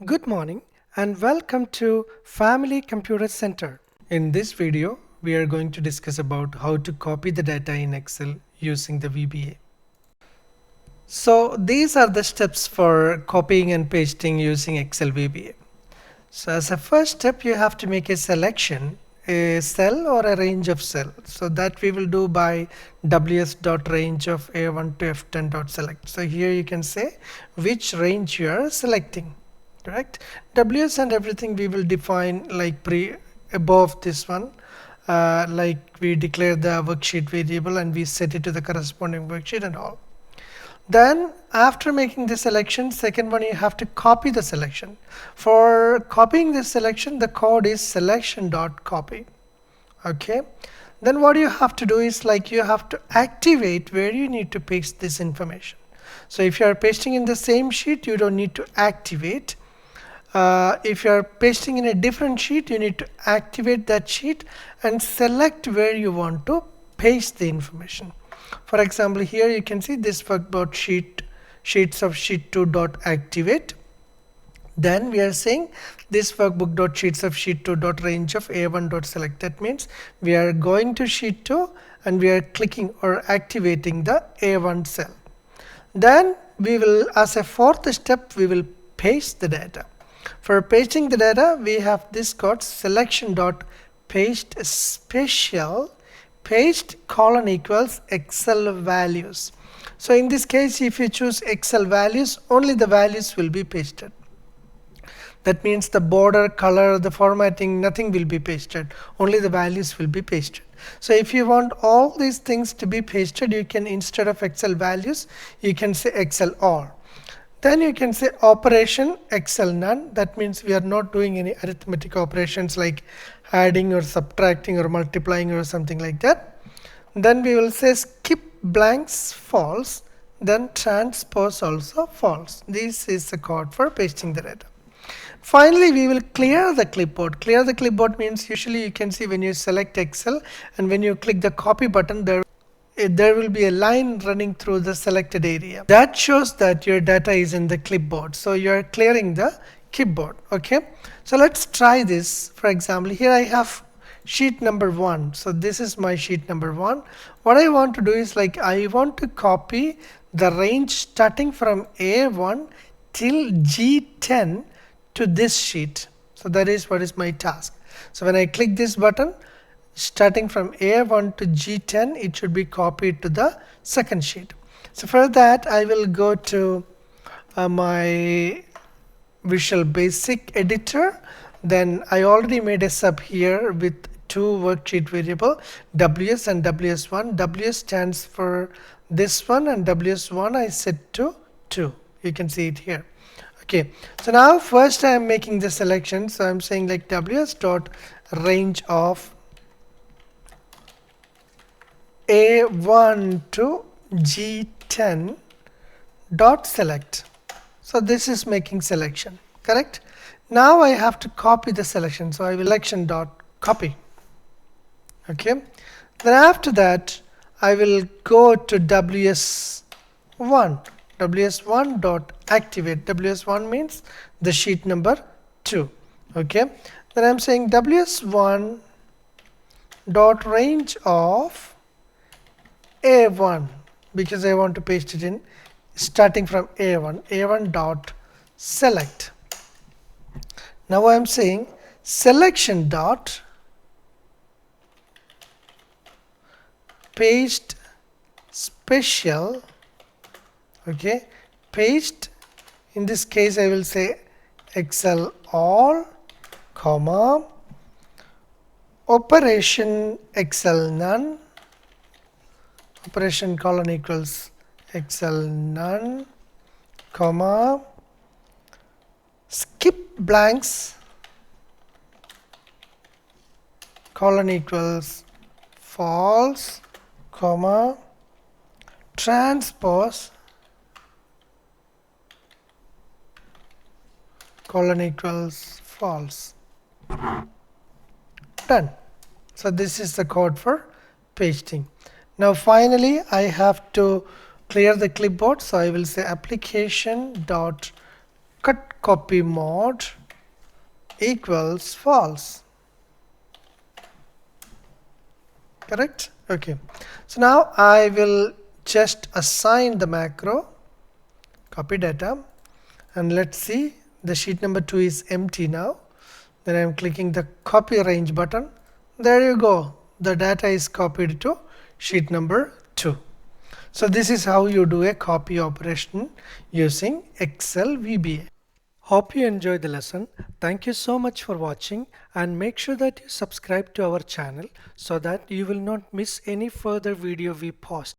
Good morning and welcome to Family Computer Center. In this video, we are going to discuss about how to copy the data in Excel using the VBA. So these are the steps for copying and pasting using Excel VBA. So as a first step, you have to make a selection, a cell or a range of cells. So that we will do by ws.range of a1 to f10.select. So here you can say which range you are selecting. Correct. Ws and everything we will define like above this one, like we declare the worksheet variable and we set it to the corresponding worksheet and all. Then after making the selection, second one, you have to copy the selection. For copying this selection, the code is selection.copy. Okay. Then what you have to do is like you have to activate where you need to paste this information. So if you are pasting in the same sheet, you don't need to activate. If you are pasting in a different sheet, you need to activate that sheet and select where you want to paste the information. For example, here you can see this workbook sheets of sheet 2 dot activate. Then we are saying this workbook dot sheets of sheet 2 dot range of a1 dot select. That means we are going to sheet 2 and we are clicking or activating the a1 cell. Then we will, as a fourth step, we will paste the data. For pasting the data, we have this code selection dot paste special paste colon equals Excel values. So in this case, if you choose Excel values, only the values will be pasted. That means the border, color, the formatting, nothing will be pasted. Only the values will be pasted. So if you want all these things to be pasted, you can, instead of Excel values, you can say Excel all. Then you can say operation Excel none. That means we are not doing any arithmetic operations like adding or subtracting or multiplying or something like that. Then we will say skip blanks false. Then transpose also false. This is the code for pasting the data. Finally, we will clear the clipboard. Clear the clipboard means usually you can see when you select Excel and when you click the copy button, there will be a line running through the selected area. That shows that your data is in the clipboard. So you are clearing the clipboard. Okay. So let's try this. For example, here I have sheet number 1. So this is my sheet number 1. What I want to do is like I want to copy the range starting from A1 till G10 to this sheet. So that is what is my task. So when I click this button, starting from A1 to G10, it should be copied to the second sheet. So for that, I will go to my Visual Basic editor. Then I already made a sub here with two worksheet variable, WS and WS1. WS stands for this one and WS1 I set to 2. You can see it here. Okay, so now first I am making the selection. So I'm saying like WS dot range of A1 to G10 dot select. So this is making selection, correct? Now I have to copy the selection. So I will selection dot copy. Okay. Then after that, I will go to WS1. WS1 dot activate. WS1 means the sheet number 2. Okay. Then I'm saying WS1 dot range of A1 because I want to paste it in starting from A1 dot select. Now I am saying selection dot paste special. Okay, paste, in this case I will say Excel all, comma, operation Excel none, operation colon equals Excel none, comma, skip blanks colon equals false, comma, transpose colon equals false. Done. So this is the code for pasting. Now finally I have to clear the clipboard, so I will say application dot cut copy mode equals false. Correct? Okay. So now I will just assign the macro copy data, and let's see, the sheet number 2 is empty now. Then I'm clicking the copy range button. There you go. The data is copied to sheet number 2. So this is how you do a copy operation using Excel VBA. Hope you enjoyed the lesson. Thank you so much for watching, and make sure that you subscribe to our channel so that you will not miss any further video we post.